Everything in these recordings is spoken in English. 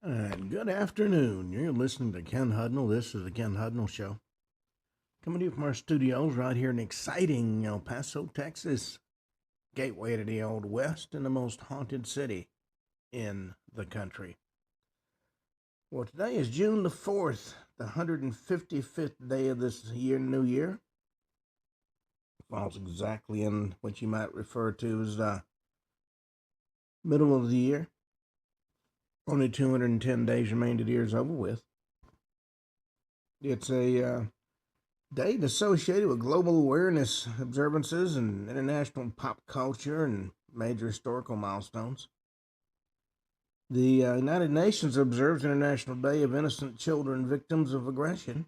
And good afternoon. You're listening to Ken Hudnall. This is the Ken Hudnall Show. Coming to you from our studios right here in exciting El Paso, Texas, gateway to the Old West and the most haunted city in the country. Well, today is June the 4th, the 155th day of this new year. Falls exactly in what you might refer to as the middle of the year. Only 210 days remain to the year's over with. It's a date associated with global awareness observances and international pop culture and major historical milestones. The United Nations observes International Day of Innocent Children Victims of Aggression.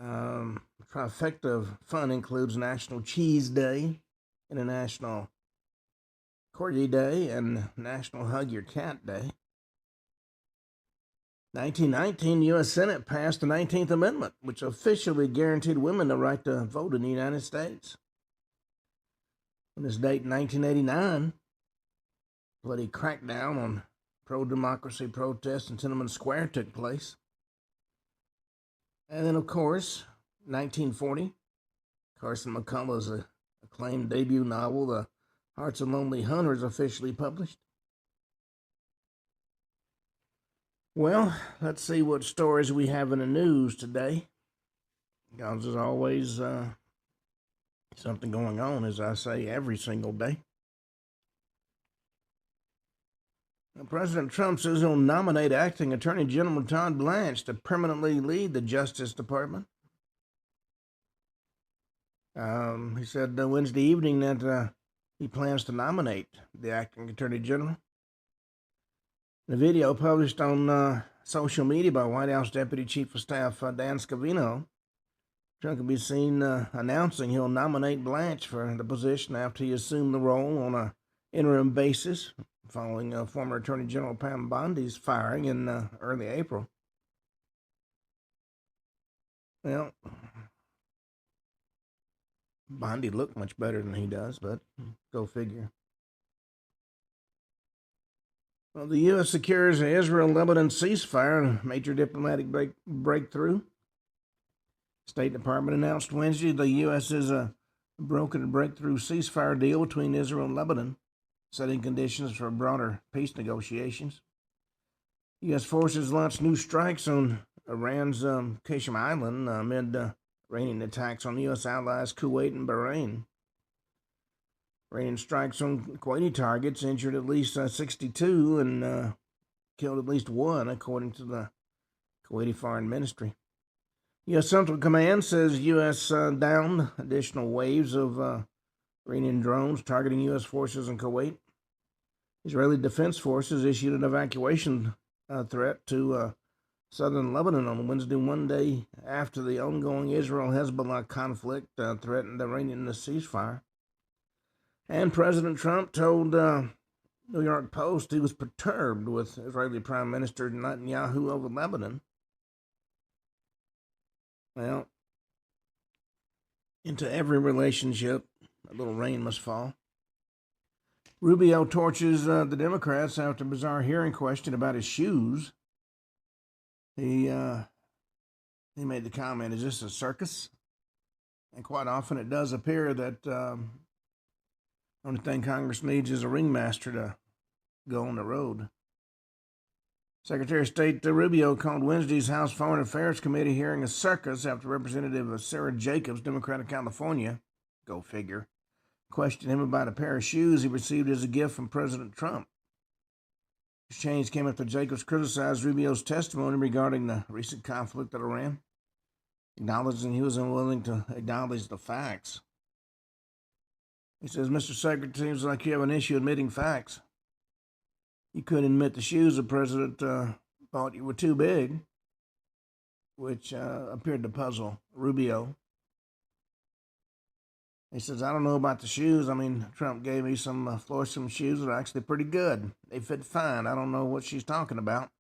Trifecta of fun includes National Cheese Day, International Corgi Day, and National Hug Your Cat Day. 1919, the U.S. Senate passed the 19th Amendment, which officially guaranteed women the right to vote in the United States. On this date in 1989, bloody crackdown on pro-democracy protests in Tiananmen Square took place. And then, of course, 1940, Carson McCullough's acclaimed debut novel, The Hearts of Lonely Hunter, is officially published. Well, let's see what stories we have in the news today. Because there's always something going on, as I say, every single day. Now, President Trump says he'll nominate acting Attorney General Todd Blanche to permanently lead the Justice Department. He said Wednesday evening that he plans to nominate the acting Attorney General. The video published on social media by White House Deputy Chief of Staff Dan Scavino, Trump can be seen announcing he'll nominate Blanche for the position after he assumed the role on an interim basis following former Attorney General Pam Bondi's firing in early April. Well, Bondi looked much better than he does, but go figure. Well, the U.S. secures the Israel-Lebanon ceasefire, a major diplomatic breakthrough. State Department announced Wednesday the U.S. has brokered a breakthrough ceasefire deal between Israel and Lebanon, setting conditions for broader peace negotiations. U.S. forces launched new strikes on Iran's Qasem Island amid Iranian attacks on U.S. allies Kuwait and Bahrain. Iranian strikes on Kuwaiti targets injured at least 62 and killed at least one, according to the Kuwaiti Foreign Ministry. U.S. Central Command says U.S. downed additional waves of Iranian drones targeting U.S. forces in Kuwait. Israeli Defense Forces issued an evacuation threat to southern Lebanon on Wednesday, one day after the ongoing Israel-Hezbollah conflict threatened the Iranian ceasefire. And President Trump told New York Post he was perturbed with Israeli Prime Minister Netanyahu over Lebanon. Well, into every relationship, a little rain must fall. Rubio torches the Democrats after a bizarre hearing question about his shoes. He made the comment, "Is this a circus?" And quite often it does appear that the only thing Congress needs is a ringmaster to go on the road. Secretary of State Rubio called Wednesday's House Foreign Affairs Committee hearing a circus after Representative Sarah Jacobs, Democrat of California, go figure, questioned him about a pair of shoes he received as a gift from President Trump. This change came after Jacobs criticized Rubio's testimony regarding the recent conflict at Iran, acknowledging he was unwilling to acknowledge the facts. He says, "Mr. Secretary, it seems like you have an issue admitting facts. You couldn't admit the shoes the president thought you were too big," which appeared to puzzle Rubio. He says, "I don't know about the shoes. I mean, Trump gave me some Florsheim shoes that are actually pretty good. They fit fine. I don't know what she's talking about."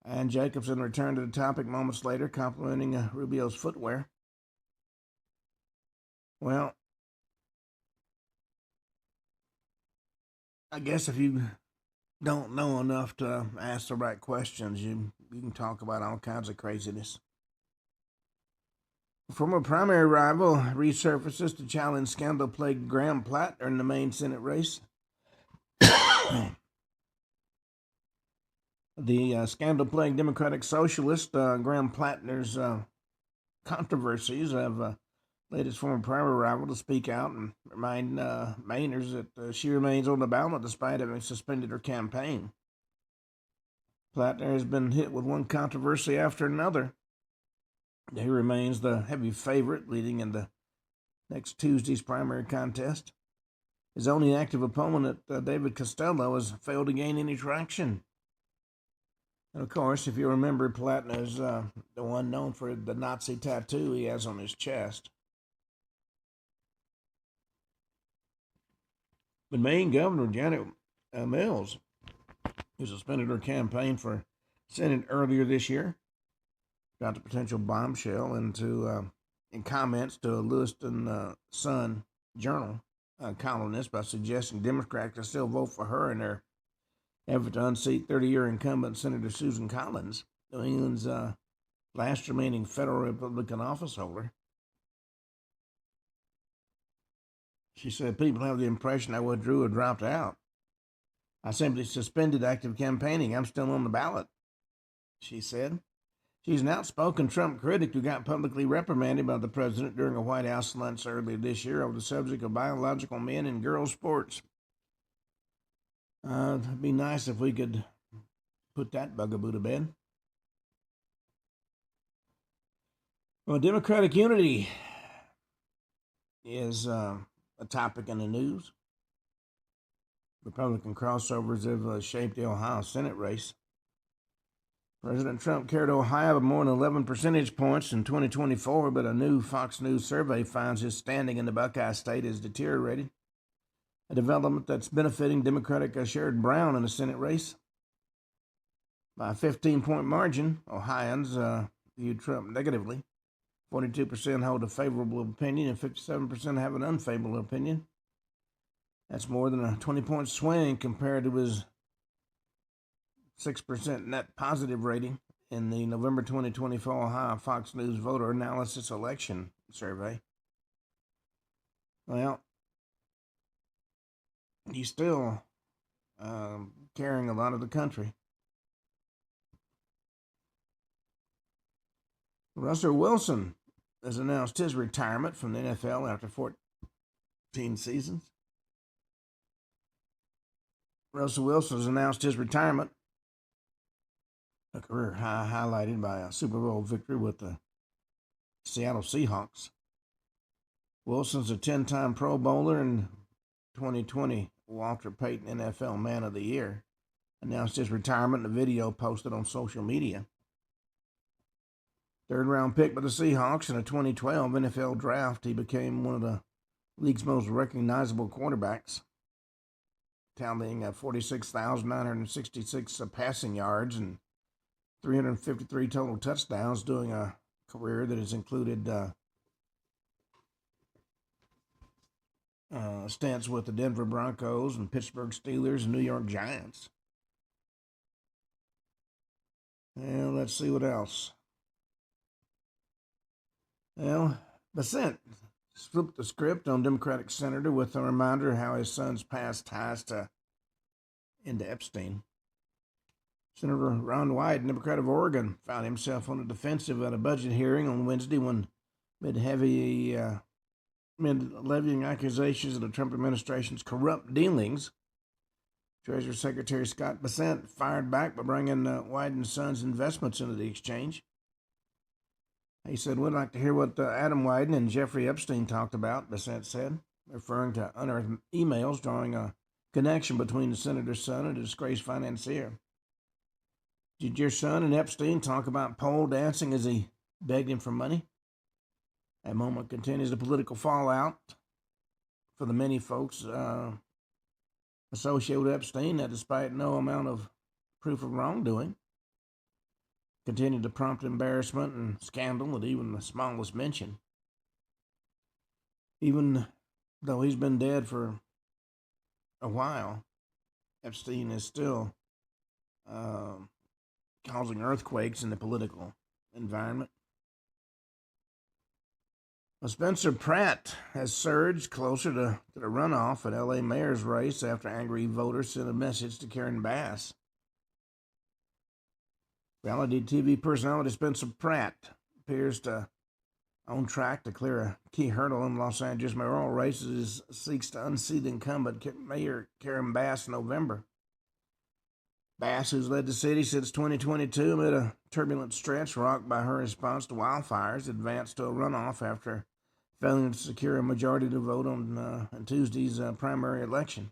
And Jacobson returned to the topic moments later, complimenting Rubio's footwear. Well, I guess if you don't know enough to ask the right questions. You can talk about all kinds of craziness. Former primary rival resurfaces to challenge scandal-plagued Graham Plattner in the main Senate race. The scandal-plagued Democratic Socialist Graham Plattner's controversies have led his former primary rival to speak out and remind Mainers that she remains on the ballot despite having suspended her campaign. Plattner has been hit with one controversy after another. He remains the heavy favorite leading into next Tuesday's primary contest. His only active opponent, David Costello, has failed to gain any traction. And of course, if you remember, Plattner's the one known for the Nazi tattoo he has on his chest. But Maine Governor Janet Mills, who suspended her campaign for Senate earlier this year, got the potential bombshell in comments to a Lewiston Sun Journal columnist by suggesting Democrats can still vote for her in their effort to unseat 30-year incumbent Senator Susan Collins, New England's last remaining federal Republican office holder. She said, people have the impression I withdrew or dropped out. I simply suspended active campaigning. I'm still on the ballot, she said. She's an outspoken Trump critic who got publicly reprimanded by the president during a White House lunch earlier this year over the subject of biological men and girls' sports. It'd be nice if we could put that bugaboo to bed. Well, Democratic unity is a topic in the news. Republican crossovers have shaped the Ohio Senate race. President Trump carried Ohio by more than 11 percentage points in 2024, but a new Fox News survey finds his standing in the Buckeye State has deteriorated, a development that's benefiting Democratic Sherrod Brown in the Senate race. By a 15-point margin, Ohioans view Trump negatively. 42% hold a favorable opinion and 57% have an unfavorable opinion. That's more than a 20-point swing compared to his 6% net positive rating in the November 2024 Ohio Fox News voter analysis election survey. Well, he's still carrying a lot of the country. Russell Wilson has announced his retirement from the NFL after 14 seasons. Russell Wilson has announced his retirement, a career high highlighted by a Super Bowl victory with the Seattle Seahawks. Wilson's a 10-time Pro Bowler and 2020 Walter Payton NFL Man of the Year. Announced his retirement in a video posted on social media. Third-round pick by the Seahawks in a 2012 NFL draft, he became one of the league's most recognizable quarterbacks, tallying 46,966 passing yards and 353 total touchdowns, doing a career that has included stints with the Denver Broncos and Pittsburgh Steelers and New York Giants. Well, let's see what else. Well, Bassett flipped the script on Democratic senator with a reminder of how his son's past ties into Epstein. Senator Ron Wyden, Democrat of Oregon, found himself on the defensive at a budget hearing on Wednesday when levying accusations of the Trump administration's corrupt dealings. Treasury Secretary Scott Bessent fired back by bringing Wyden's son's investments into the exchange. He said, "We'd like to hear what Adam Wyden and Jeffrey Epstein talked about," Bessent said, referring to unearthed emails drawing a connection between the senator's son and a disgraced financier. "Did your son and Epstein talk about pole dancing as he begged him for money?" That moment continues the political fallout for the many folks associated with Epstein that, despite no amount of proof of wrongdoing, continued to prompt embarrassment and scandal at even the smallest mention. Even though he's been dead for a while, Epstein is still causing earthquakes in the political environment. Well, Spencer Pratt has surged closer to the runoff at L.A. mayor's race after angry voters sent a message to Karen Bass. Reality TV personality Spencer Pratt appears to on track to clear a key hurdle in Los Angeles mayoral race as he seeks to unseat incumbent Mayor Karen Bass in November. Bass, who's led the city since 2022 amid a turbulent stretch rocked by her response to wildfires, advanced to a runoff after failing to secure a majority to vote on Tuesday's primary election.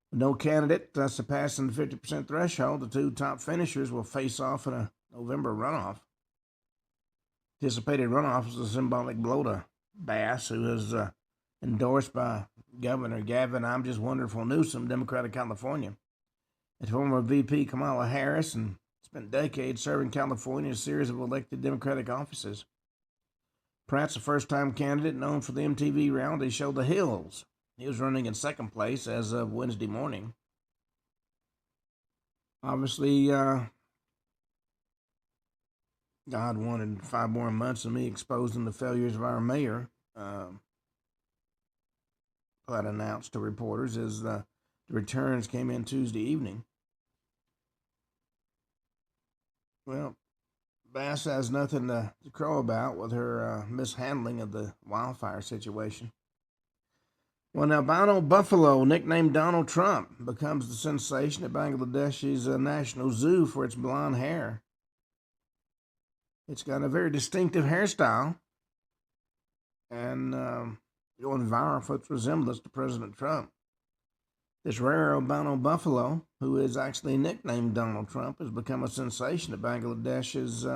With no candidate surpassing the 50% threshold, the two top finishers will face off in a November runoff. Anticipated runoff is a symbolic blow to Bass, who is endorsed by Governor Gavin "I'm Just Wonderful" Newsom, Democrat of California. And former VP Kamala Harris and spent decades serving California in a series of elected Democratic offices. Pratt's a first-time candidate known for the MTV reality show The Hills. He was running in second place as of Wednesday morning. Obviously, God wanted 5 more months of me exposing the failures of our mayor. That announced to reporters as the returns came in Tuesday evening. Well, Bass has nothing to crow about with her mishandling of the wildfire situation. Well, albino buffalo, nicknamed Donald Trump, becomes the sensation at Bangladesh's National Zoo for its blonde hair. It's got a very distinctive hairstyle and going viral for its resemblance to President Trump. This rare albino buffalo, who is actually nicknamed Donald Trump, has become a sensation at Bangladesh's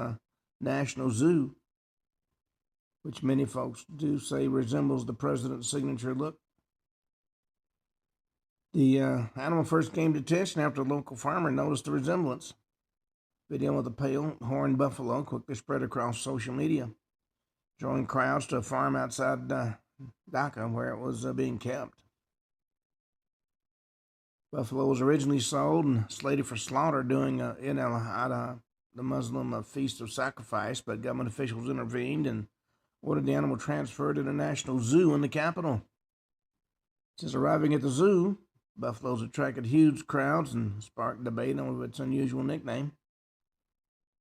National Zoo, which many folks do say resembles the president's signature look. The animal first came to attention after a local farmer noticed the resemblance. Video of the pale horned buffalo quickly spread across social media, drawing crowds to a farm outside Dhaka where it was being kept. Buffalo was originally sold and slated for slaughter during in al-Adha, the Muslim feast of sacrifice, but government officials intervened and ordered the animal transferred to the National Zoo in the capital. Since arriving at the zoo, buffaloes attracted huge crowds and sparked debate over its unusual nickname.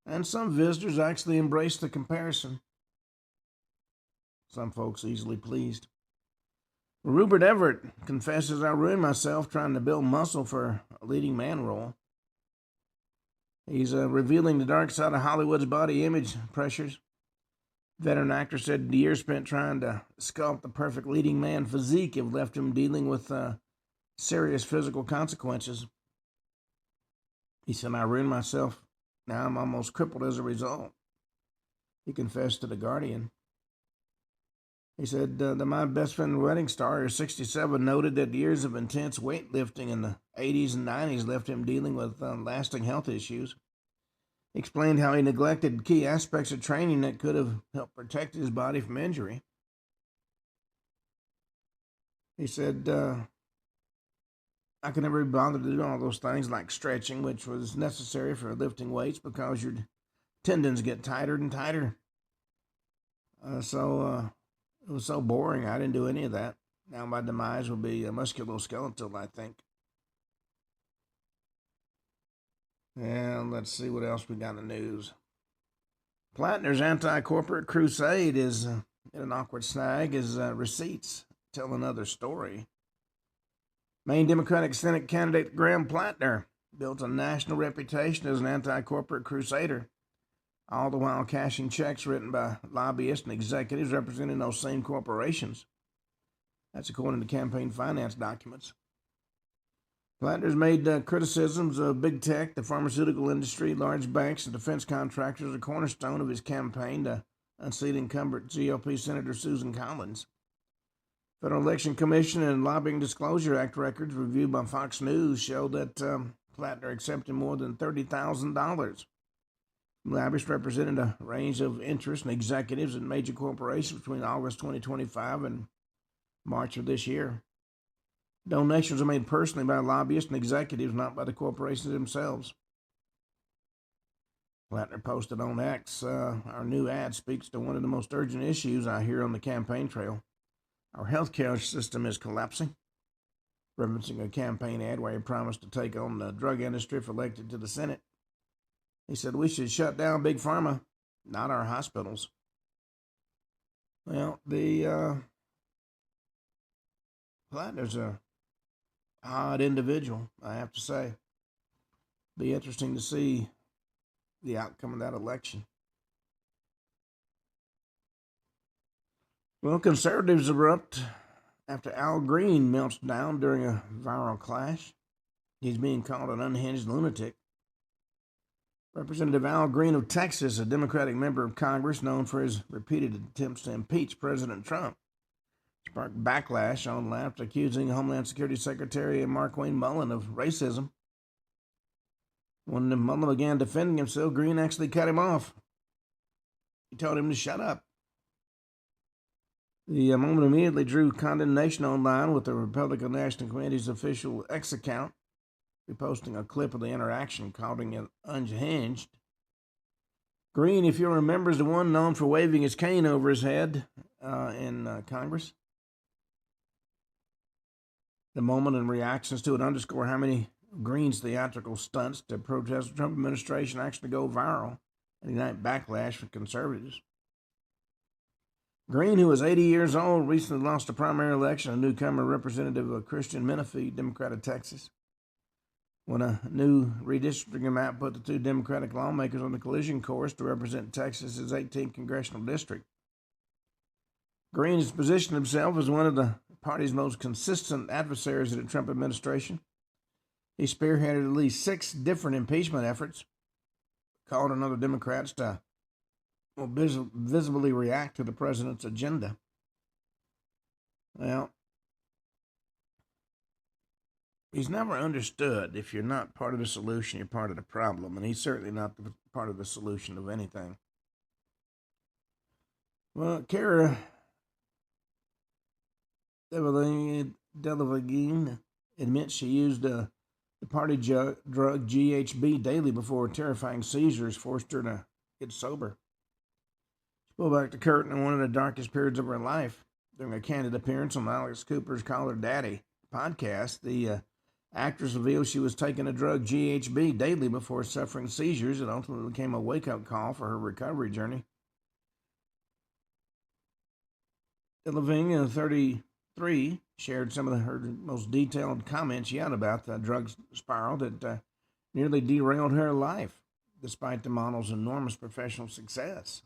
And some visitors actually embraced the comparison. Some folks easily pleased. Rupert Everett confesses, "I ruined myself trying to build muscle for a leading man role." He's revealing the dark side of Hollywood's body image pressures. Veteran actor said the years spent trying to sculpt the perfect leading man physique have left him dealing with serious physical consequences. He said, "I ruined myself. Now I'm almost crippled as a result," he confessed to The Guardian. He said, my best friend wedding star, who's 67, noted that years of intense weightlifting in the 80s and 90s left him dealing with lasting health issues. He explained how he neglected key aspects of training that could have helped protect his body from injury. He said, I could never be bothered to do all those things like stretching, which was necessary for lifting weights because your tendons get tighter and tighter. It was so boring, I didn't do any of that. Now my demise will be musculoskeletal, I think. And let's see what else we got in the news. Plattner's anti-corporate crusade is in an awkward snag as receipts tell another story. Maine Democratic Senate candidate Graham Plattner built a national reputation as an anti-corporate crusader, all the while cashing checks written by lobbyists and executives representing those same corporations. That's according to campaign finance documents. Plattner's made criticisms of big tech, the pharmaceutical industry, large banks, and defense contractors a cornerstone of his campaign to unseat incumbent GOP Senator Susan Collins. Federal Election Commission and Lobbying Disclosure Act records reviewed by Fox News show that Plattner accepted more than $30,000. Lobbyists represented a range of interests and executives in major corporations between August 2025 and March of this year. Donations are made personally by lobbyists and executives, not by the corporations themselves. Plattner posted on X, our new ad speaks to one of the most urgent issues I hear on the campaign trail. Our healthcare system is collapsing. Referencing a campaign ad where he promised to take on the drug industry if elected to the Senate. He said we should shut down Big Pharma, not our hospitals. Well, the Plattner's a odd individual, I have to say. Be interesting to see the outcome of that election. Well, conservatives erupt after Al Green melts down during a viral clash. He's being called an unhinged lunatic. Representative Al Green of Texas, a Democratic member of Congress known for his repeated attempts to impeach President Trump, sparked backlash on left, accusing Homeland Security Secretary Markwayne Mullin of racism. When Mullin began defending himself, Green actually cut him off. He told him to shut up. The moment immediately drew condemnation online, with the Republican National Committee's official X account reposting a clip of the interaction, calling it unhinged. Green, if you'll remember, is the one known for waving his cane over his head in Congress. The moment and reactions to it underscore how many Green's theatrical stunts to protest the Trump administration actually go viral and ignite backlash from conservatives. Green, who is 80 years old, recently lost a primary election, a newcomer representative of Christian Menifee, Democrat of Texas. When a new redistricting map put the two Democratic lawmakers on the collision course to represent Texas's 18th congressional district. Green has positioned himself as one of the party's most consistent adversaries of the Trump administration. He spearheaded at least 6 different impeachment efforts, called on other Democrats to visibly react to the president's agenda. Well, he's never understood if you're not part of the solution, you're part of the problem, and he's certainly not part of the solution of anything. Well, Kara Delevingne admits she used the party drug GHB daily before terrifying seizures forced her to get sober. She pulled back the curtain on one of the darkest periods of her life. During a candid appearance on Alex Cooper's Call Her Daddy podcast, the actress revealed she was taking the drug GHB daily before suffering seizures. It ultimately became a wake-up call for her recovery journey. Delevingne, 33, shared some of her most detailed comments yet about the drug spiral that nearly derailed her life, despite the model's enormous professional success.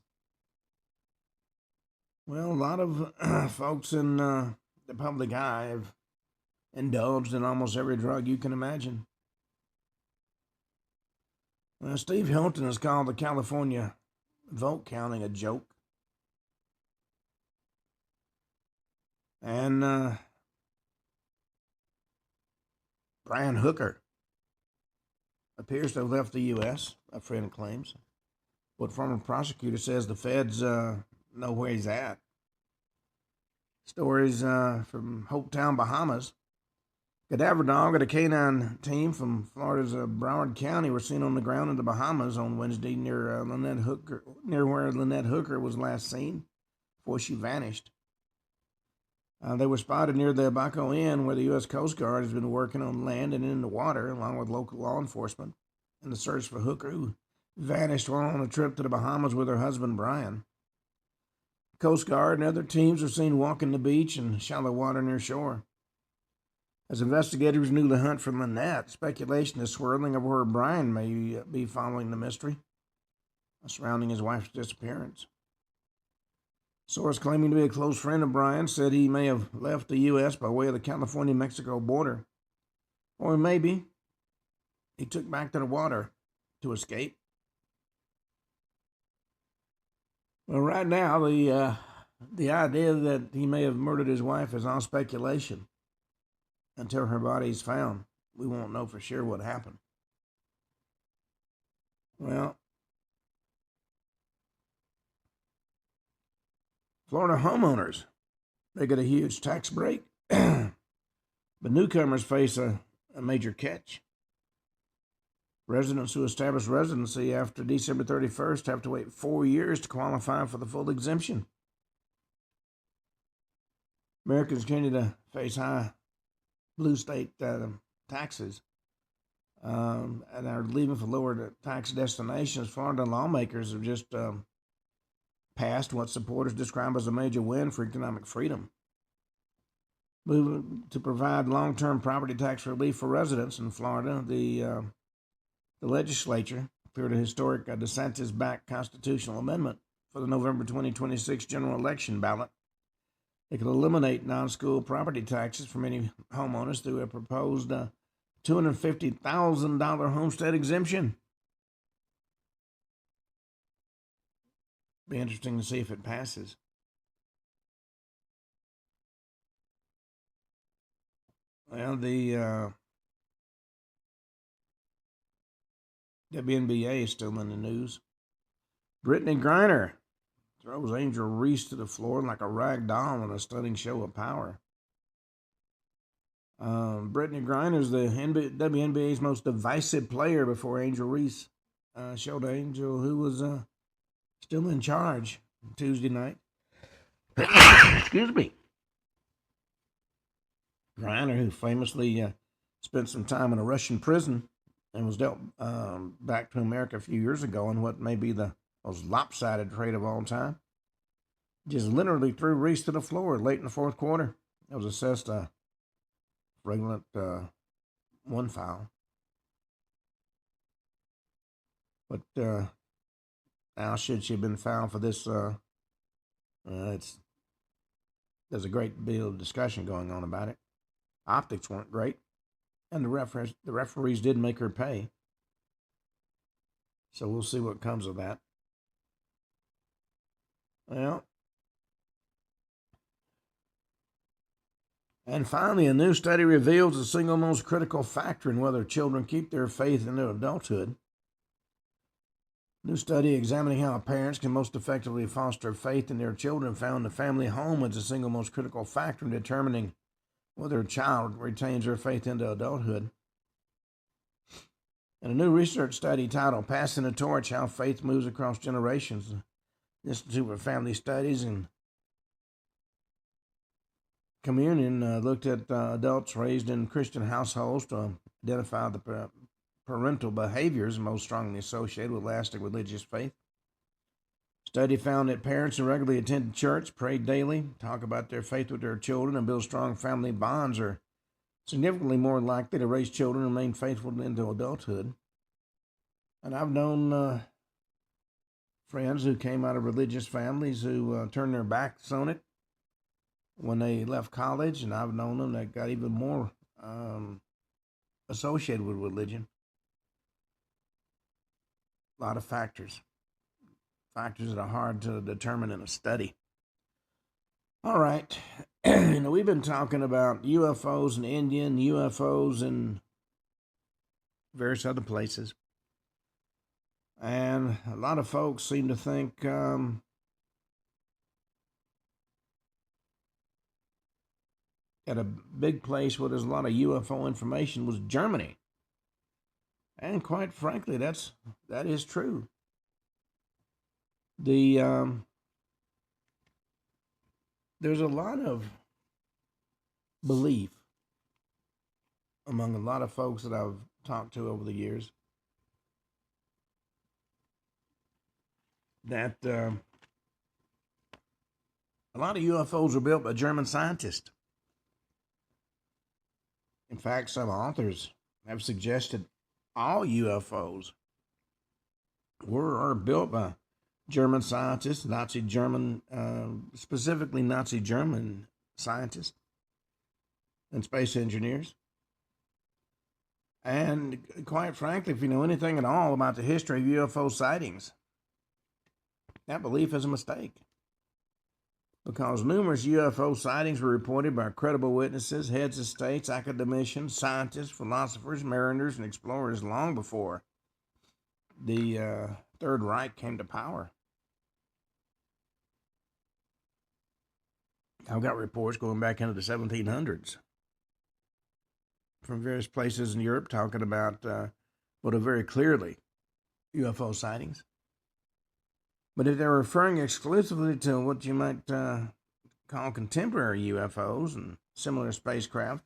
Well, a lot of folks in the public eye have indulged in almost every drug you can imagine. Steve Hilton has called the California vote counting a joke. And Brian Hooker appears to have left the U.S., a friend claims. But former prosecutor says the feds know where he's at. Stories from Hopetown, Bahamas. Cadaver dog at a canine team from Florida's Broward County were seen on the ground in the Bahamas on Wednesday near where Lynette Hooker was last seen before she vanished. They were spotted near the Abaco Inn, where the U.S. Coast Guard has been working on land and in the water, along with local law enforcement, in the search for Hooker, who vanished while on a trip to the Bahamas with her husband, Brian. Coast Guard and other teams were seen walking the beach in shallow water near shore. As investigators renew the hunt for Lynette, speculation is swirling of where Brian may be following the mystery surrounding his wife's disappearance. Source claiming to be a close friend of Brian said he may have left the U.S. by way of the California-Mexico border. Or maybe he took back to the water to escape. Well, right now, the idea that he may have murdered his wife is all speculation. Until her body is found, we won't know for sure what happened. Well, Florida homeowners, they get a huge tax break. But newcomers face a major catch. Residents who establish residency after December 31st have to wait 4 years to qualify for the full exemption. Americans continue to face high blue state taxes and are leaving for lower tax destinations. Florida lawmakers have just passed what supporters describe as a major win for economic freedom, moving to provide long-term property tax relief for residents in Florida. The legislature approved a historic DeSantis-backed constitutional amendment for the November 2026 general election ballot. It could eliminate non-school property taxes for many homeowners through a proposed $250,000 homestead exemption. Be interesting to see if it passes. Well, the WNBA is still in the news. Brittany Griner throws Angel Reese to the floor like a rag doll in a stunning show of power. Brittany Griner is the WNBA's most divisive player before Angel Reese showed Angel who was still in charge Tuesday night. Excuse me. Griner, who famously spent some time in a Russian prison and was dealt back to America a few years ago in what may be the most lopsided trade of all time, just literally threw Reese to the floor late in the fourth quarter. It was assessed a regular one foul. But now, should she have been fouled for this, there's a great deal of discussion going on about it. Optics weren't great, and the referees did make her pay. So we'll see what comes of that. Well, and finally, a new study reveals the single most critical factor in whether children keep their faith into adulthood. New study examining how parents can most effectively foster faith in their children found the family home as the single most critical factor in determining whether a child retains their faith into adulthood. In a new research study titled Passing the Torch, How Faith Moves Across Generations, the Institute for Family Studies and Communion looked at adults raised in Christian households to identify the parental behaviors most strongly associated with lasting religious faith. Study found that parents who regularly attend church, pray daily, talk about their faith with their children, and build strong family bonds are significantly more likely to raise children and remain faithful into adulthood. And I've known friends who came out of religious families who turned their backs on it when they left college, and I've known them that got even more associated with religion. A lot of factors that are hard to determine in a study. All right. We've been talking about UFOs in India and UFOs in various other places. And a lot of folks seem to think that a big place where there's a lot of UFO information was Germany. And quite frankly, that is true. There's a lot of belief among a lot of folks that I've talked to over the years that a lot of UFOs were built by German scientists. In fact, some authors have suggested all UFOs were built by German scientists, specifically Nazi German scientists and space engineers. And quite frankly, if you know anything at all about the history of UFO sightings, that belief is a mistake. Because numerous UFO sightings were reported by credible witnesses, heads of states, academicians, scientists, philosophers, mariners, and explorers long before the Third Reich came to power. I've got reports going back into the 1700s from various places in Europe talking about what are very clearly UFO sightings. But if they're referring exclusively to what you might call contemporary UFOs and similar spacecraft,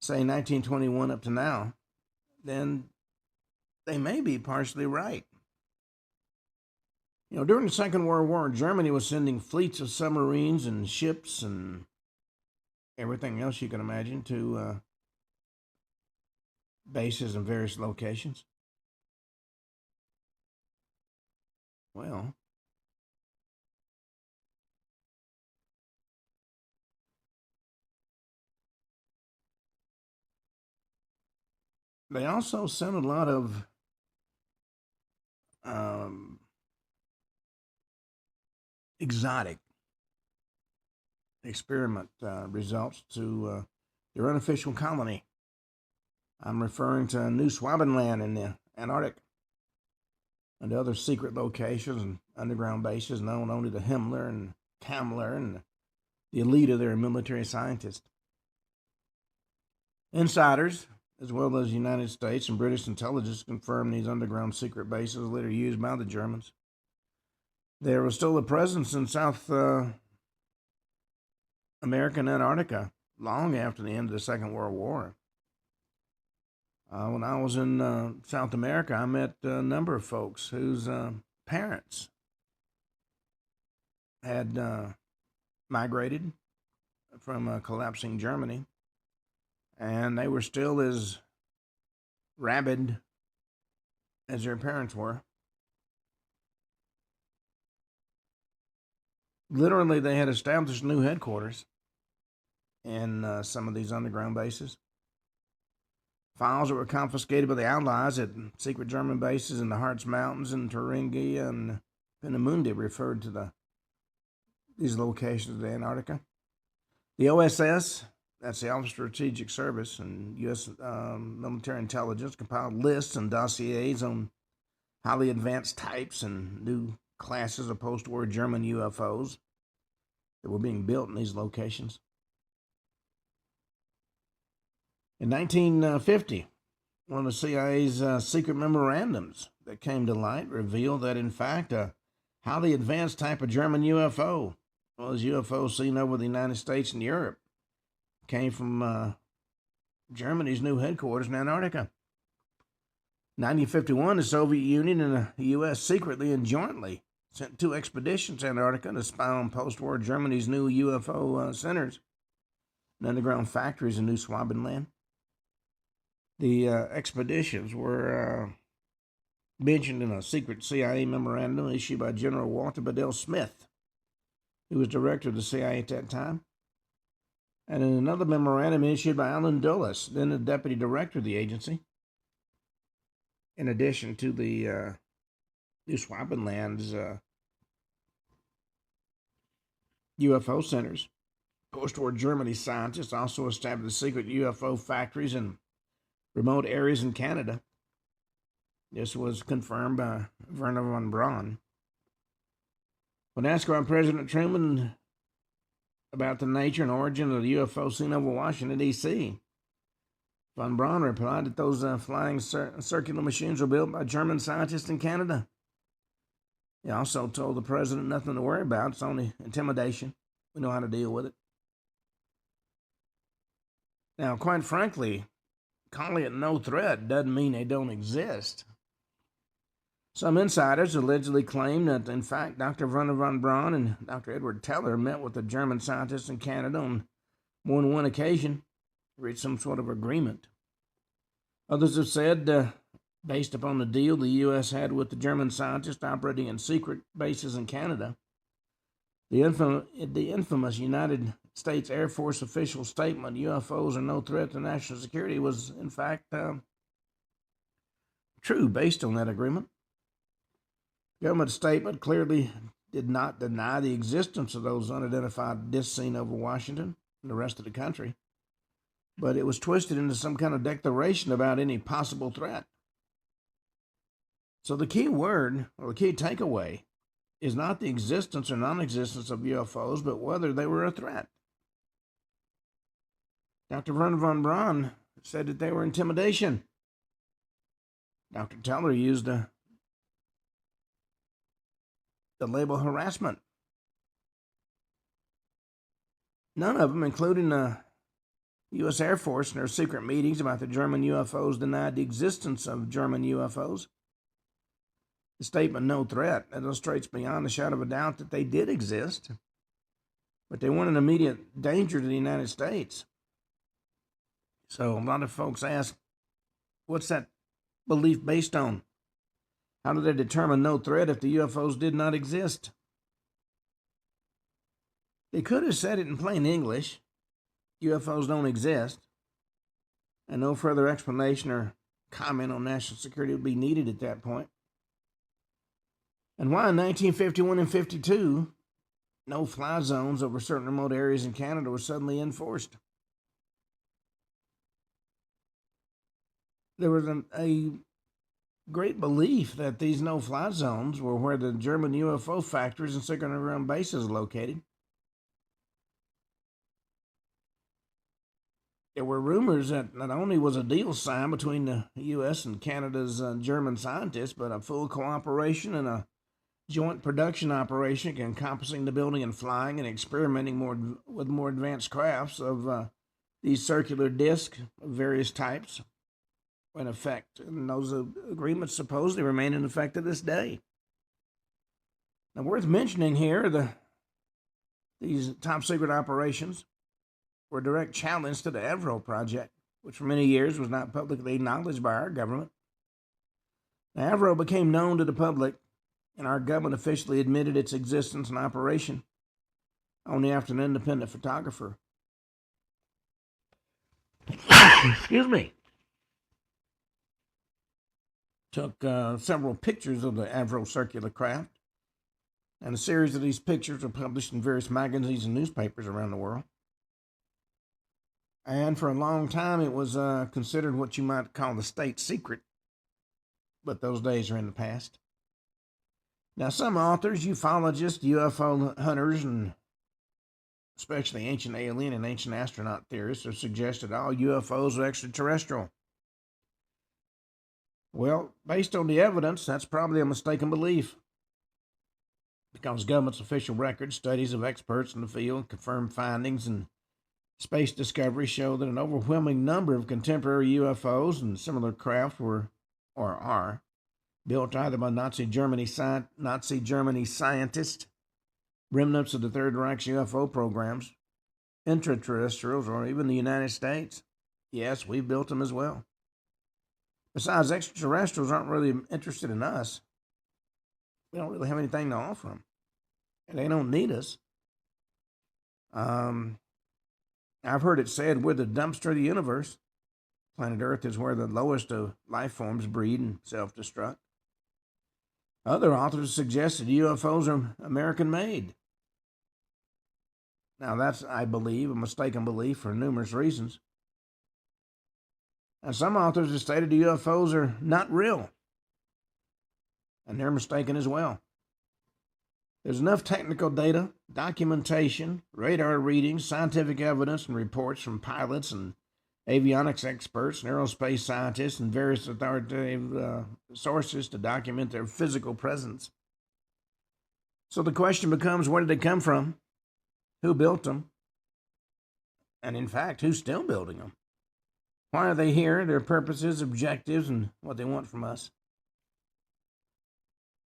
say 1921 up to now, then they may be partially right. You know, during the Second World War, Germany was sending fleets of submarines and ships and everything else you can imagine to bases in various locations. Well, they also sent a lot of exotic experiment results to their unofficial colony. I'm referring to New Swabenland in the Antarctic and other secret locations and underground bases known only to Himmler and Kammler and the elite of their military scientists. Insiders, as well as United States and British intelligence, confirmed these underground secret bases later used by the Germans. There was still a presence in South America and Antarctica long after the end of the Second World War. When I was in South America, I met a number of folks whose parents had migrated from collapsing Germany, and they were still as rabid as their parents were. Literally, they had established new headquarters in some of these underground bases. Files that were confiscated by the Allies at secret German bases in the Harz Mountains and Thuringia and Peenemünde referred to these locations of Antarctica. The OSS, that's the Office of Strategic Service, and U.S. military intelligence compiled lists and dossiers on highly advanced types and new classes of post-war German UFOs that were being built in these locations. In 1950, one of the CIA's secret memorandums that came to light revealed that, in fact, a highly advanced type of German UFO, well as UFOs seen over the United States and Europe, came from Germany's new headquarters in Antarctica. In 1951, the Soviet Union and the U.S. secretly and jointly sent 2 expeditions to Antarctica to spy on post-war Germany's new UFO centers and underground factories in New Swabenland. The expeditions were mentioned in a secret CIA memorandum issued by General Walter Bedell Smith, who was director of the CIA at that time, and in another memorandum issued by Allen Dulles, then the deputy director of the agency. In addition to the New Swabenland's UFO centers, post-war Germany scientists also established secret UFO factories in remote areas in Canada. This was confirmed by Werner von Braun. When asked by President Truman about the nature and origin of the UFO seen over Washington, D.C., von Braun replied that those flying circular machines were built by German scientists in Canada. He also told the president nothing to worry about, it's only intimidation. We know how to deal with it. Now, quite frankly, calling it no threat doesn't mean they don't exist. Some insiders allegedly claim that, in fact, Dr. Werner von Braun and Dr. Edward Teller met with the German scientists in Canada on more than one occasion to reach some sort of agreement. Others have said, based upon the deal the U.S. had with the German scientists operating in secret bases in Canada, the infamous United States Air Force official statement, UFOs are no threat to national security, was, in fact, true based on that agreement. The government statement clearly did not deny the existence of those unidentified discs seen over Washington and the rest of the country, but it was twisted into some kind of declaration about any possible threat. So the key word, or the key takeaway, is not the existence or non-existence of UFOs, but whether they were a threat. Dr. Werner von Braun said that they were intimidation. Dr. Teller used the label harassment. None of them, including the U.S. Air Force in their secret meetings about the German UFOs, denied the existence of German UFOs. The statement, "no threat," illustrates beyond a shadow of a doubt that they did exist, but they weren't an immediate danger to the United States. So a lot of folks ask, what's that belief based on? How do they determine no threat if the UFOs did not exist? They could have said it in plain English: UFOs don't exist, and no further explanation or comment on national security would be needed at that point. And why in 1951 and 52, no-fly zones over certain remote areas in Canada were suddenly enforced? There was a great belief that these no-fly zones were where the German UFO factories and secret underground bases are located. There were rumors that not only was a deal signed between the U.S. and Canada's German scientists, but a full cooperation and a joint production operation encompassing the building and flying and experimenting with more advanced crafts of these circular discs of various types in effect. And those agreements supposedly remain in effect to this day. Now, worth mentioning here, these top secret operations were a direct challenge to the Avro project, which for many years was not publicly acknowledged by our government. Now, Avro became known to the public, and our government officially admitted its existence and operation only after an independent photographer excuse me, took several pictures of the Avro circular craft, and a series of these pictures were published in various magazines and newspapers around the world. And for a long time, it was considered what you might call the state secret, but those days are in the past. Now, some authors, ufologists, UFO hunters, and especially ancient alien and ancient astronaut theorists, have suggested all UFOs are extraterrestrial. Well, based on the evidence, that's probably a mistaken belief, because government's official records, studies of experts in the field, confirmed findings, and space discoveries show that an overwhelming number of contemporary UFOs and similar craft were, or are, built either by Nazi Germany scientists, remnants of the Third Reich's UFO programs, intraterrestrials, or even the United States. Yes, we've built them as well. Besides, extraterrestrials aren't really interested in us. We don't really have anything to offer them, and they don't need us. I've heard it said we're the dumpster of the universe. Planet Earth is where the lowest of life forms breed and self-destruct. Other authors suggested UFOs are American-made. Now, that's, I believe, a mistaken belief for numerous reasons. And some authors have stated the UFOs are not real, and they're mistaken as well. There's enough technical data, documentation, radar readings, scientific evidence, and reports from pilots and avionics experts and aerospace scientists and various authoritative sources to document their physical presence. So the question becomes, where did they come from? Who built them? And in fact, who's still building them? Why are they here, their purposes, objectives, and what they want from us?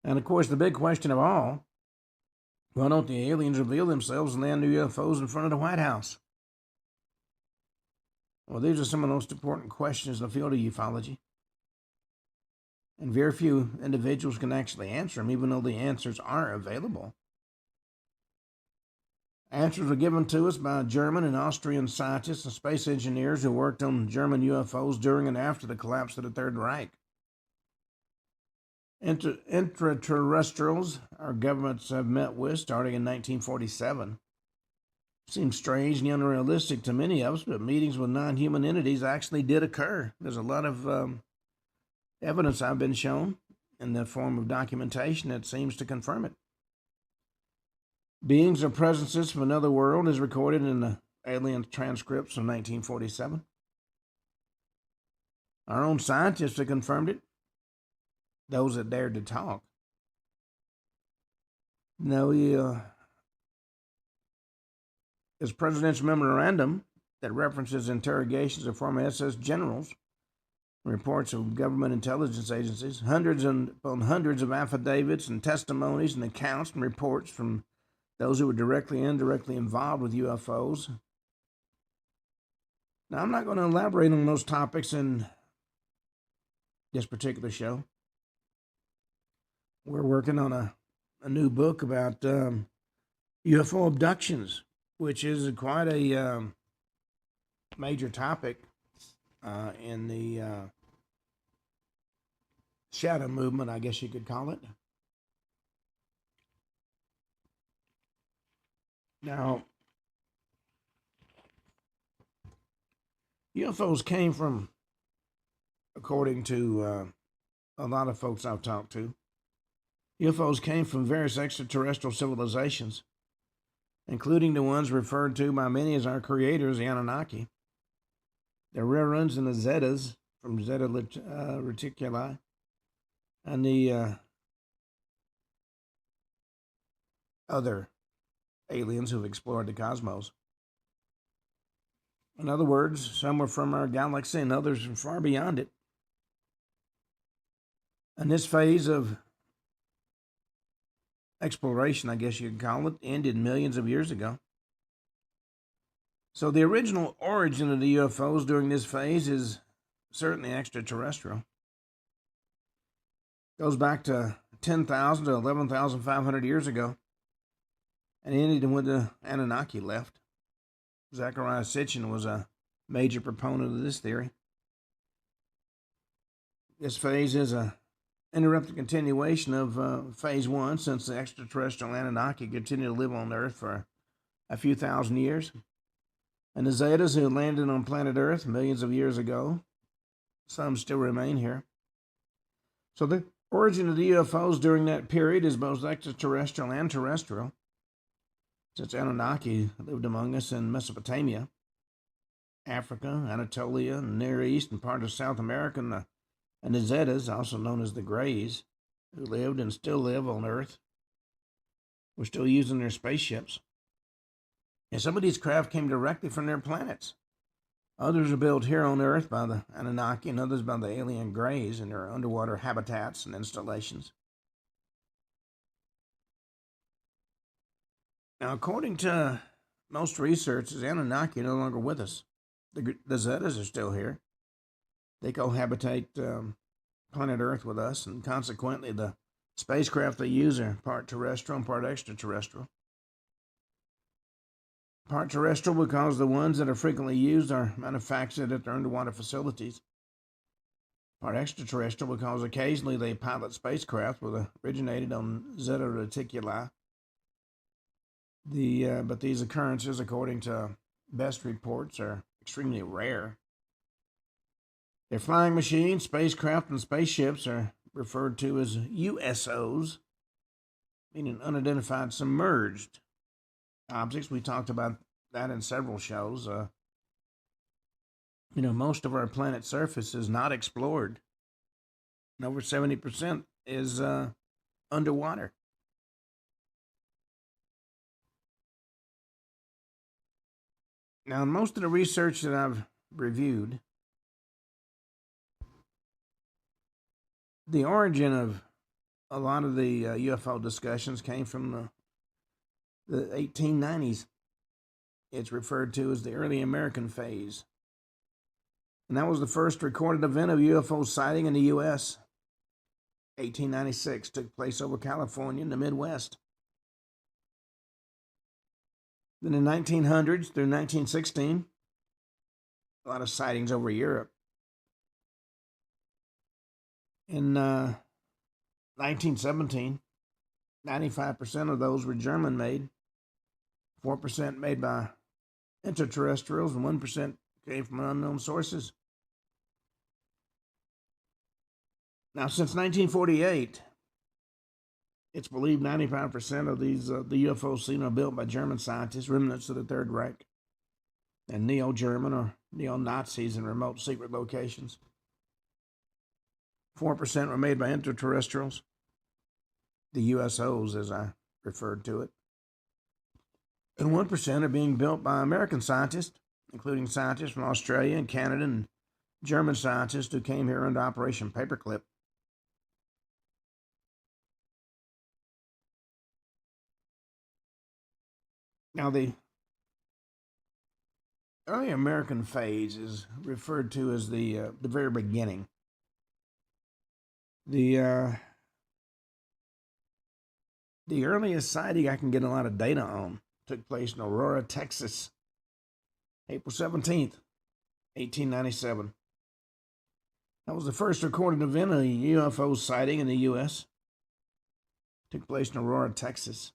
And of course, the big question of all, why don't the aliens reveal themselves and land their UFOs in front of the White House? Well, these are some of the most important questions in the field of ufology. And very few individuals can actually answer them, even though the answers are available. Answers were given to us by German and Austrian scientists and space engineers who worked on German UFOs during and after the collapse of the Third Reich. Intraterrestrials our governments have met with starting in 1947. Seems strange and unrealistic to many of us, but meetings with non-human entities actually did occur. There's a lot of evidence I've been shown in the form of documentation that seems to confirm it. Beings or presences from another world is recorded in the alien transcripts from 1947. Our own scientists have confirmed it, those that dared to talk. No, his presidential memorandum that references interrogations of former SS generals, reports of government intelligence agencies, hundreds upon hundreds of affidavits and testimonies and accounts and reports from those who were directly and indirectly involved with UFOs. Now, I'm not going to elaborate on those topics in this particular show. We're working on a new book about UFO abductions, which is quite a major topic in the shadow movement, I guess you could call it. Now, UFOs came from, according to a lot of folks I've talked to, UFOs came from various extraterrestrial civilizations, including the ones referred to by many as our creators, the Anunnaki, the Rarans and the Zetas from Zeta Reticuli, and the other aliens who've explored the cosmos. In other words, some were from our galaxy and others from far beyond it. And this phase of exploration, I guess you could call it, ended millions of years ago. So the original origin of the UFOs during this phase is certainly extraterrestrial. Goes back to 10,000 to 11,500 years ago, and ended when the Anunnaki left. Zecharia Sitchin was a major proponent of this theory. This phase is a interrupted continuation of phase one, since the extraterrestrial Anunnaki continued to live on Earth for a few thousand years. And the Zetas who landed on planet Earth millions of years ago, some still remain here. So the origin of the UFOs during that period is both extraterrestrial and terrestrial, since Anunnaki lived among us in Mesopotamia, Africa, Anatolia, Near East, and part of South America, and the Zetas, also known as the Greys, who lived and still live on Earth, were still using their spaceships. And some of these craft came directly from their planets. Others are built here on Earth by the Anunnaki, and others by the alien Greys in their underwater habitats and installations. Now, according to most researchers, the Anunnaki are no longer with us. The Zetas are still here. They cohabitate planet Earth with us, and consequently, the spacecraft they use are part terrestrial and part extraterrestrial. Part terrestrial because the ones that are frequently used are manufactured at their underwater facilities. Part extraterrestrial because occasionally they pilot spacecraft that originated on Zeta Reticuli. But these occurrences, according to best reports, are extremely rare. Their flying machines, spacecraft, and spaceships are referred to as USOs, meaning unidentified submerged objects. We talked about that in several shows. Most of our planet's surface is not explored, and over 70% is underwater. Now, in most of the research that I've reviewed, the origin of a lot of the UFO discussions came from the 1890s. It's referred to as the early American phase. And that was the first recorded event of UFO sighting in the U.S. 1896 took place over California in the Midwest. Then in 1900s through 1916, a lot of sightings over Europe. In 1917, 95% of those were German-made, 4% made by extraterrestrials, and 1% came from unknown sources. Now, since 1948, it's believed 95% of these the UFOs seen are built by German scientists, remnants of the Third Reich, and neo-German or neo-Nazis in remote secret locations. 4% were made by extraterrestrials, the USOs as I referred to it, and 1% are being built by American scientists, including scientists from Australia and Canada and German scientists who came here under Operation Paperclip. Now, the early American phase is referred to as the very beginning. The earliest sighting I can get a lot of data on took place in Aurora, Texas, April 17th, 1897. That was the first recorded event of a UFO sighting in the U.S. It took place in Aurora, Texas.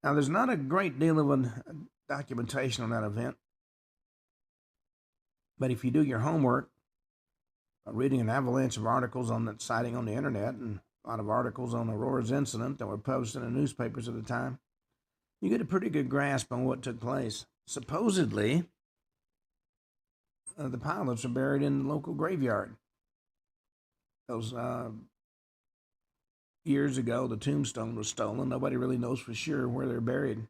Now, there's not a great deal of documentation on that event, but if you do your homework, reading an avalanche of articles on that sighting on the internet and a lot of articles on Aurora's incident that were published in the newspapers at the time, you get a pretty good grasp on what took place. Supposedly, the pilots are buried in the local graveyard. Those years ago, the tombstone was stolen. Nobody really knows for sure where they're buried.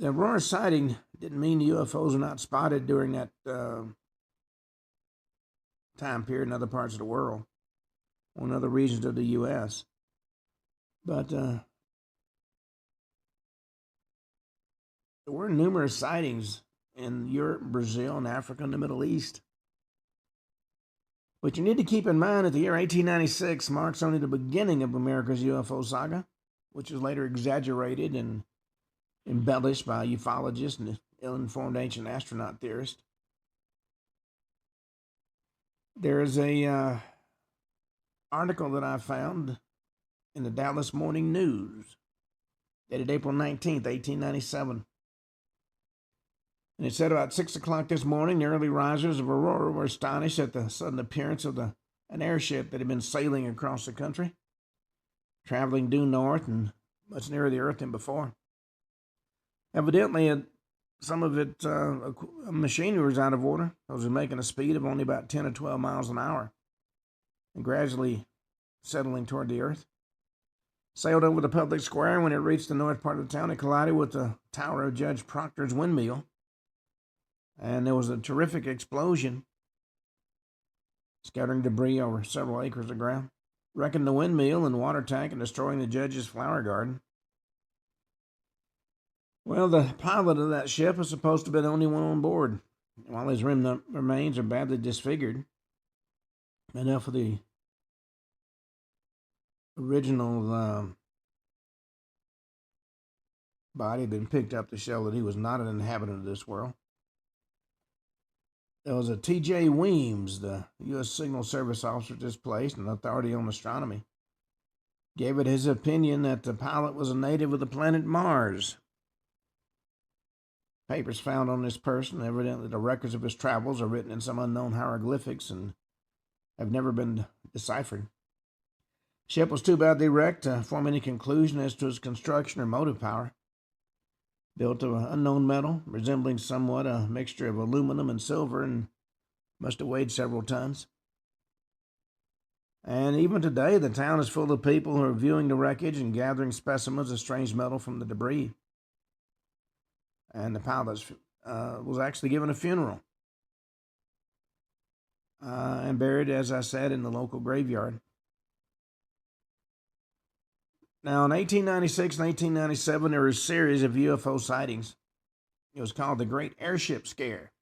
The Aurora sighting didn't mean UFOs were not spotted during that time period in other parts of the world or in other regions of the U.S. But there were numerous sightings in Europe, Brazil, and Africa, and the Middle East. But you need to keep in mind that the year 1896 marks only the beginning of America's UFO saga, which is later exaggerated and embellished by ufologists and ill-informed ancient astronaut theorists. There is a article that I found in the Dallas Morning News, dated April 19th, 1897. And it said about 6 o'clock this morning, the early risers of Aurora were astonished at the sudden appearance of an airship that had been sailing across the country, traveling due north and much nearer the Earth than before. Evidently, some of its machinery was out of order. It was making a speed of only about 10 or 12 miles an hour and gradually settling toward the Earth. Sailed over the public square, and when it reached the north part of the town, it collided with the tower of Judge Proctor's windmill. And there was a terrific explosion, scattering debris over several acres of ground, wrecking the windmill and water tank and destroying the judge's flower garden. Well, the pilot of that ship is supposed to be the only one on board, while his remains are badly disfigured. Enough of the original body had been picked up to show that he was not an inhabitant of this world. There was a T.J. Weems, the U.S. Signal Service officer displaced and authority on astronomy, gave it his opinion that the pilot was a native of the planet Mars. Papers found on this person, evidently the records of his travels, are written in some unknown hieroglyphics and have never been deciphered. The ship was too badly wrecked to form any conclusion as to its construction or motive power. Built of unknown metal, resembling somewhat a mixture of aluminum and silver, and must have weighed several tons. And even today, the town is full of people who are viewing the wreckage and gathering specimens of strange metal from the debris. And the pilot was actually given a funeral and buried, as I said, in the local graveyard. Now, in 1896 and 1897, there were a series of UFO sightings. It was called the Great Airship Scare.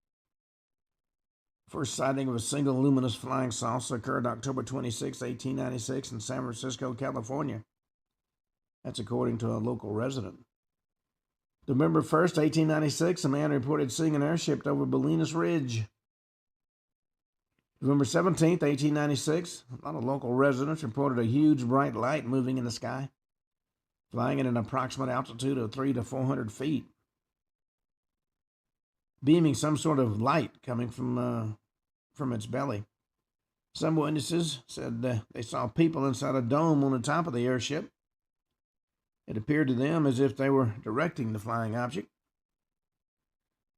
First sighting of a single luminous flying saucer occurred October 26, 1896 in San Francisco, California. That's according to a local resident. November 1st, 1896, a man reported seeing an airship over Bolinas Ridge. November 17th, 1896, a lot of local residents reported a huge bright light moving in the sky, flying at an approximate altitude of 300 to 400 feet, beaming some sort of light coming from its belly. Some witnesses said they saw people inside a dome on the top of the airship. It appeared to them as if they were directing the flying object.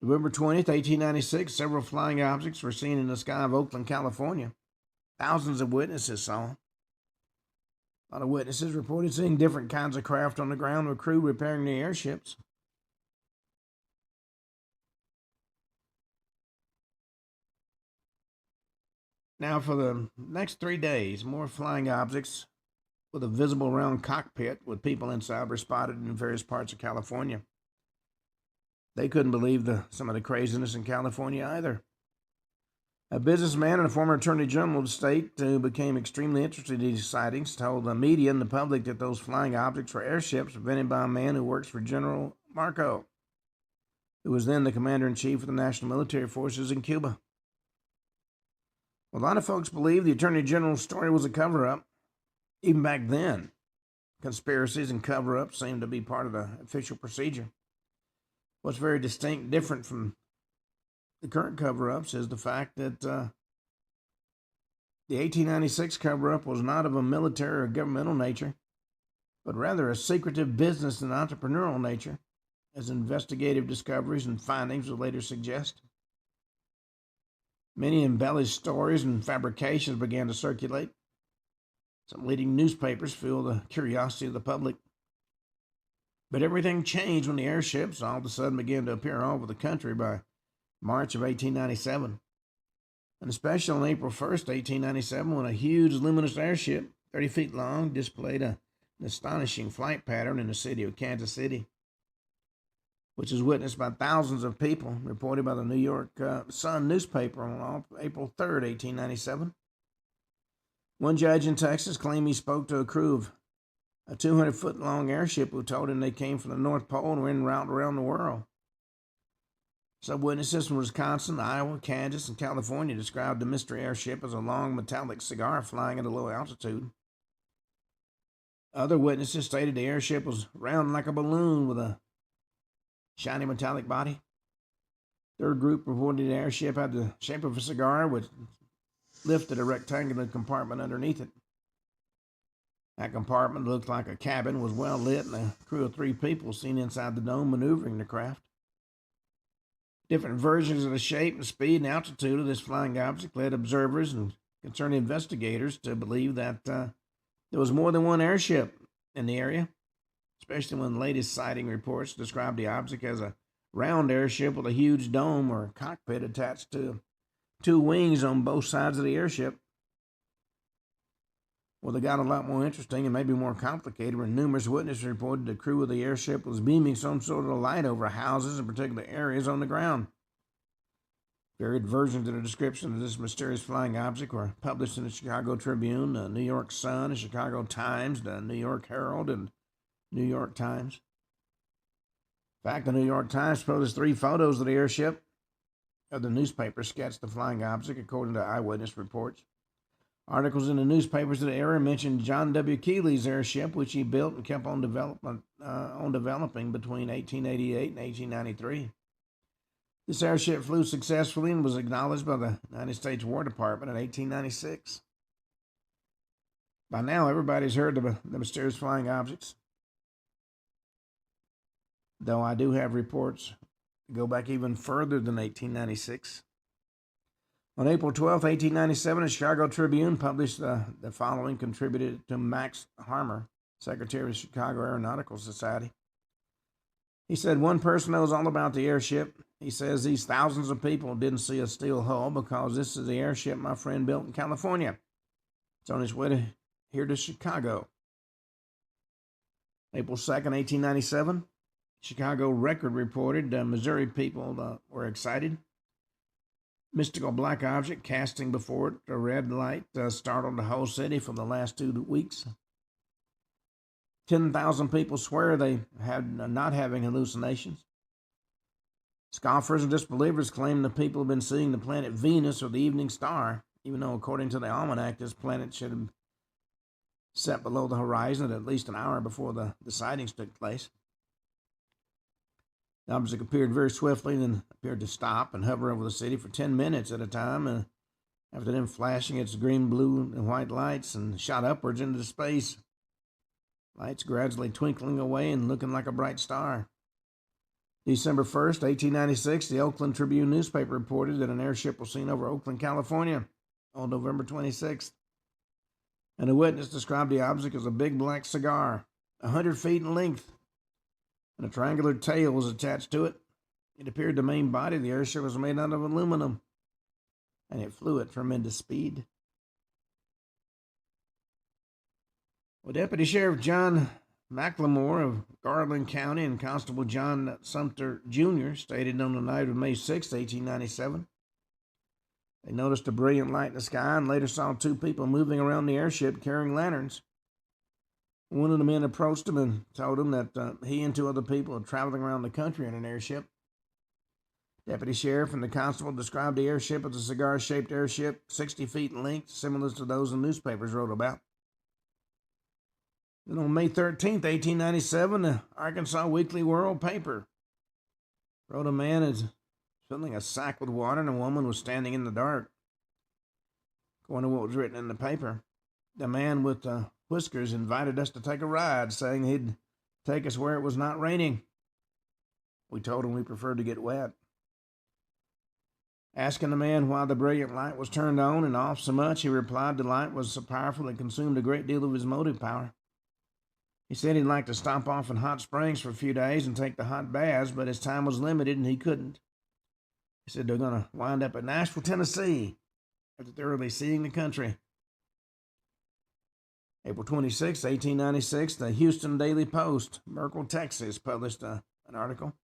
November 20th, 1896, several flying objects were seen in the sky of Oakland, California. Thousands of witnesses saw them. A lot of witnesses reported seeing different kinds of craft on the ground with crew repairing the airships. Now, for the next 3 days, more flying objects with a visible round cockpit with people inside were spotted in various parts of California. They couldn't believe some of the craziness in California either. A businessman and a former attorney general of the state who became extremely interested in these sightings told the media and the public that those flying objects were airships invented by a man who works for General Marco, who was then the commander-in-chief of the National Military Forces in Cuba. Well, a lot of folks believe the attorney general's story was a cover-up. Even back then, conspiracies and cover-ups seemed to be part of the official procedure. What's very distinct, different from the current cover-ups is the fact that the 1896 cover-up was not of a military or governmental nature, but rather a secretive business and entrepreneurial nature, as investigative discoveries and findings would later suggest. Many embellished stories and fabrications began to circulate. Some leading newspapers fueled the curiosity of the public. But everything changed when the airships all of a sudden began to appear all over the country by March of 1897. And especially on April 1st, 1897, when a huge luminous airship, 30 feet long, displayed an astonishing flight pattern in the city of Kansas City, which was witnessed by thousands of people, reported by the New York Sun newspaper on April 3rd, 1897. One judge in Texas claimed he spoke to a crew of a 200-foot-long airship who told him they came from the North Pole and were en route around the world. Some witnesses from Wisconsin, Iowa, Kansas, and California described the mystery airship as a long metallic cigar flying at a low altitude. Other witnesses stated the airship was round like a balloon with a shiny metallic body. Third group reported the airship had the shape of a cigar, which lifted a rectangular compartment underneath it. That compartment looked like a cabin, was well lit, and a crew of 3 people seen inside the dome maneuvering the craft. Different versions of the shape and speed and altitude of this flying object led observers and concerned investigators to believe that there was more than one airship in the area, especially when the latest sighting reports described the object as a round airship with a huge dome or cockpit attached to 2 wings on both sides of the airship. Well, they got a lot more interesting and maybe more complicated when numerous witnesses reported the crew of the airship was beaming some sort of light over houses and particular areas on the ground. Varied versions of the description of this mysterious flying object were published in the Chicago Tribune, the New York Sun, the Chicago Times, the New York Herald, and New York Times. In fact, the New York Times published 3 photos of the airship. Other newspapers sketched the flying object according to eyewitness reports. Articles in the newspapers of the era mentioned John W. Keeley's airship, which he built and kept on developing between 1888 and 1893. This airship flew successfully and was acknowledged by the United States War Department in 1896. By now, everybody's heard of the mysterious flying objects, though I do have reports that go back even further than 1896. On April 12, 1897, the Chicago Tribune published the following, contributed to Max Harmer, Secretary of the Chicago Aeronautical Society. He said, "One person knows all about the airship. He says these thousands of people didn't see a steel hull because this is the airship my friend built in California. It's on its way here to Chicago." April 2nd, 1897, Chicago Record reported Missouri people were excited. Mystical black object casting before it a red light startled the whole city for the last 2 weeks. 10,000 people swear they had not having hallucinations. Scoffers and disbelievers claim the people have been seeing the planet Venus or the evening star, even though according to the almanac this planet should have set below the horizon at least an hour before the sightings took place. The object appeared very swiftly and then appeared to stop and hover over the city for 10 minutes at a time, and after then flashing its green, blue, and white lights and shot upwards into space, lights gradually twinkling away and looking like a bright star. December 1st, 1896, the Oakland Tribune newspaper reported that an airship was seen over Oakland, California on November 26th. And a witness described the object as a big black cigar, 100 feet in length, and a triangular tail was attached to it. It appeared the main body of the airship was made out of aluminum, and it flew at tremendous speed. Well, Deputy Sheriff John McLemore of Garland County and Constable John Sumter Jr. stated on the night of May 6, 1897, they noticed a brilliant light in the sky and later saw two people moving around the airship carrying lanterns. One of the men approached him and told him that he and two other people were traveling around the country in an airship. Deputy Sheriff and the constable described the airship as a cigar-shaped airship, 60 feet in length, similar to those the newspapers wrote about. Then on May 13th, 1897, the Arkansas Weekly World paper wrote a man is filling a sack with water and a woman was standing in the dark. According to what was written in the paper, the man with whiskers invited us to take a ride, saying he'd take us where it was not raining. We told him we preferred to get wet. Asking the man why the brilliant light was turned on and off so much, he replied the light was so powerful it consumed a great deal of his motive power. He said he'd like to stop off in Hot Springs for a few days and take the hot baths, but his time was limited and he couldn't. He said they're going to wind up at Nashville, Tennessee, after thoroughly seeing the country. April 26, 1896, the Houston Daily Post, Merkel, Texas, published an article.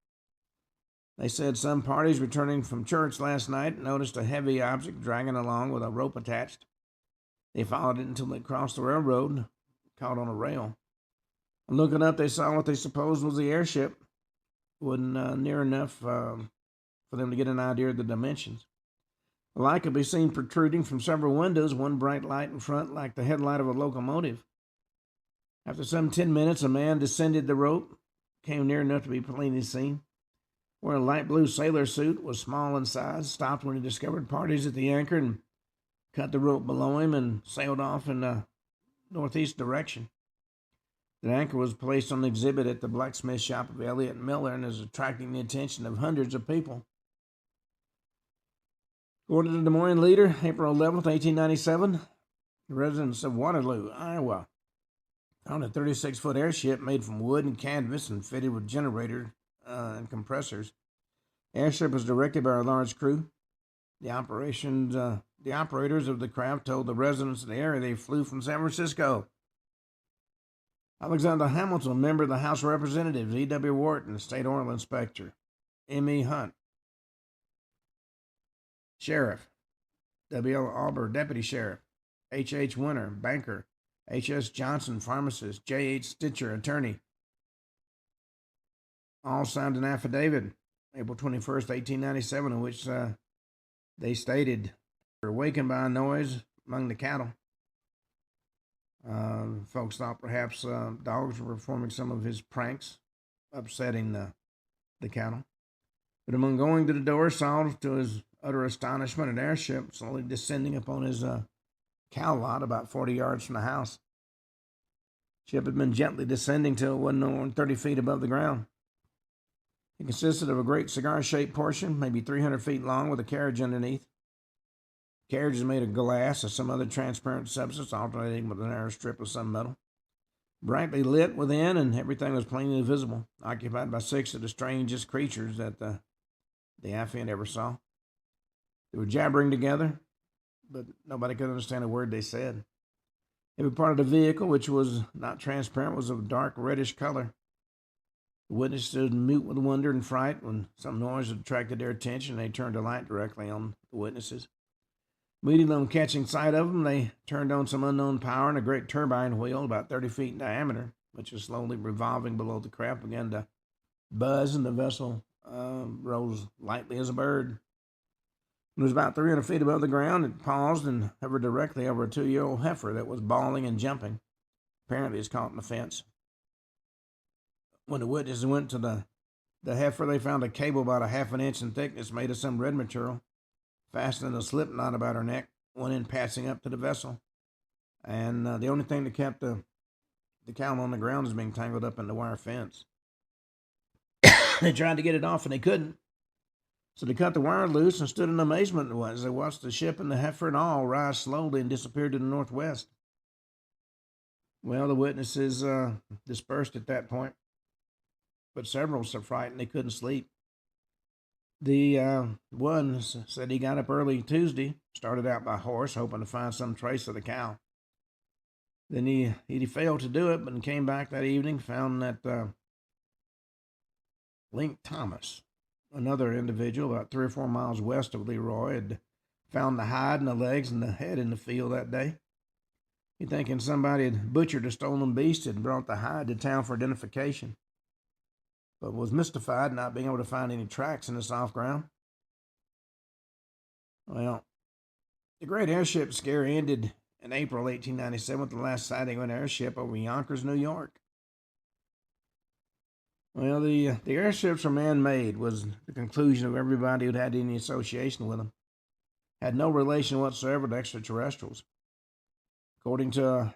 They said some parties returning from church last night noticed a heavy object dragging along with a rope attached. They followed it until they crossed the railroad and caught on a rail. And looking up, they saw what they supposed was the airship. It wasn't near enough for them to get an idea of the dimensions. The light could be seen protruding from several windows, one bright light in front like the headlight of a locomotive. After some 10 minutes, a man descended the rope, came near enough to be plainly seen. Wore a light blue sailor suit, was small in size, stopped when he discovered parties at the anchor and cut the rope below him and sailed off in the northeast direction. The anchor was placed on exhibit at the blacksmith shop of Elliott Miller and is attracting the attention of hundreds of people. According to the Des Moines Leader, April 11th, 1897, the residents of Waterloo, Iowa, found a 36-foot airship made from wood and canvas and fitted with generators and compressors. The airship was directed by a large crew. The operators of the craft told the residents of the area they flew from San Francisco. Alexander Hamilton, member of the House of Representatives, E.W. Wharton, State Oil Inspector, M.E. Hunt, Sheriff, W.L. Auber, Deputy Sheriff, H.H. Winter, Banker, H.S. Johnson, Pharmacist, J.H. Stitcher, Attorney, all signed an affidavit, April 21st, 1897, in which they stated they were awakened by a noise among the cattle. Folks thought perhaps dogs were performing some of his pranks, upsetting the cattle. But upon going to the door, saw to his utter astonishment an airship slowly descending upon his cow lot about 40 yards from the house. The ship had been gently descending till it wasn't more than 30 feet above the ground. It consisted of a great cigar-shaped portion, maybe 300 feet long, with a carriage underneath. The carriage is made of glass or some other transparent substance, alternating with a narrow strip of some metal. Brightly lit within, and everything was plainly visible, occupied by 6 of the strangest creatures that the affiant ever saw. They were jabbering together, but nobody could understand a word they said. Every part of the vehicle, which was not transparent, was of a dark reddish color. The witness stood mute with wonder and fright when some noise attracted their attention. They turned a light directly on the witnesses. Immediately on catching sight of them, they turned on some unknown power, and a great turbine wheel, about 30 feet in diameter, which was slowly revolving below the craft, began to buzz, and the vessel rose lightly as a bird. It was about 300 feet above the ground. It paused and hovered directly over a 2-year-old heifer that was bawling and jumping. Apparently, it's caught in the fence. When the witnesses went to the heifer, they found a cable about a half an inch in thickness made of some red material, fastened a slip knot about her neck, one end passing up to the vessel. And the only thing that kept the cow on the ground is being tangled up in the wire fence. They tried to get it off and they couldn't. So they cut the wire loose and stood in amazement as they watched the ship and the Hudnall rise slowly and disappear to the northwest. Well, the witnesses dispersed at that point, but several were so frightened they couldn't sleep. The one said he got up early Tuesday, started out by horse, hoping to find some trace of the cow. Then he failed to do it, but came back that evening, found that Link Thomas, another individual about 3 or 4 miles west of Leroy, had found the hide and the legs and the head in the field that day. He thinking somebody had butchered a stolen beast and brought the hide to town for identification, but was mystified not being able to find any tracks in the soft ground. Well, the great airship scare ended in April 1897 with the last sighting of an airship over Yonkers, New York. Well, the airships were man-made was the conclusion of everybody who'd had any association with them. Had no relation whatsoever to extraterrestrials. According to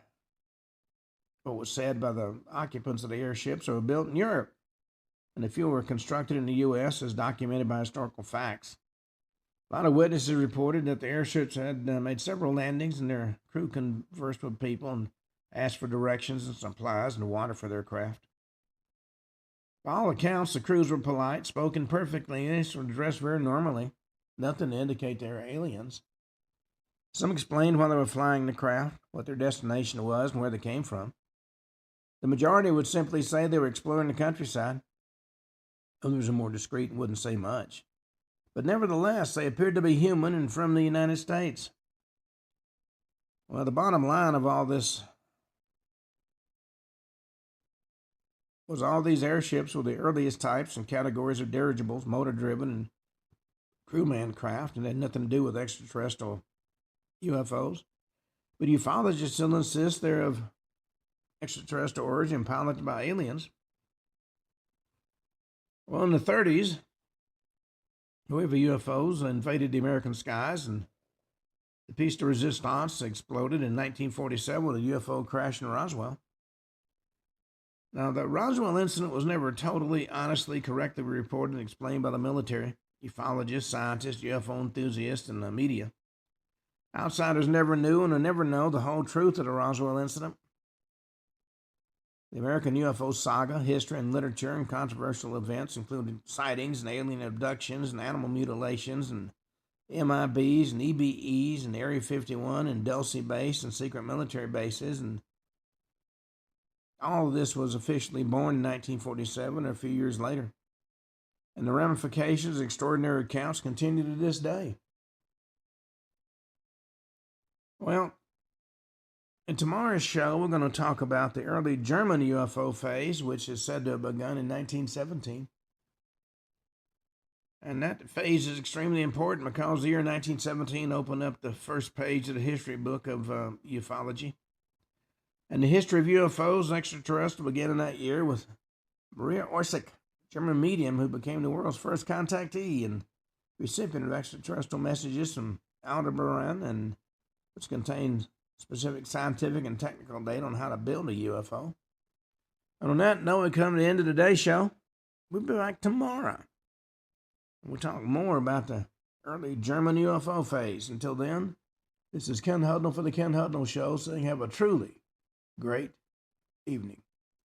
what was said by the occupants of the airships, they were built in Europe, and a few were constructed in the U.S. as documented by historical facts. A lot of witnesses reported that the airships had made several landings, and their crew conversed with people and asked for directions and supplies and water for their craft. By all accounts, the crews were polite, spoken perfectly English, were dressed very normally, nothing to indicate they were aliens. Some explained why they were flying the craft, what their destination was, and where they came from. The majority would simply say they were exploring the countryside. Others were more discreet and wouldn't say much. But nevertheless, they appeared to be human and from the United States. Well, the bottom line of all this was all these airships were the earliest types and categories of dirigibles, motor-driven and crewman craft, and had nothing to do with extraterrestrial UFOs. But ufologists still insist they're of extraterrestrial origin, piloted by aliens. Well, in the 30s, a wave of UFOs invaded the American skies, and the piece de resistance exploded in 1947 with a UFO crash in Roswell. Now, the Roswell incident was never totally, honestly, correctly reported and explained by the military, ufologists, scientists, UFO enthusiasts, and the media. Outsiders never knew and will never know the whole truth of the Roswell incident. The American UFO saga, history, and literature and controversial events included sightings and alien abductions and animal mutilations and MIBs and EBEs and Area 51 and Dulce Base and secret military bases, and all of this was officially born in 1947 or a few years later. And the ramifications of extraordinary accounts continue to this day. Well, in tomorrow's show, we're going to talk about the early German UFO phase, which is said to have begun in 1917. And that phase is extremely important because the year 1917 opened up the first page of the history book of ufology. And the history of UFOs and extraterrestrial began in that year with Maria Orsic, German medium who became the world's first contactee and recipient of extraterrestrial messages from Aldebaran, and which contains specific scientific and technical data on how to build a UFO. And on that note, we come to the end of today's show. We'll be back tomorrow. We'll talk more about the early German UFO phase. Until then, this is Ken Hudnall for the Ken Hudnall Show, saying have a truly great evening.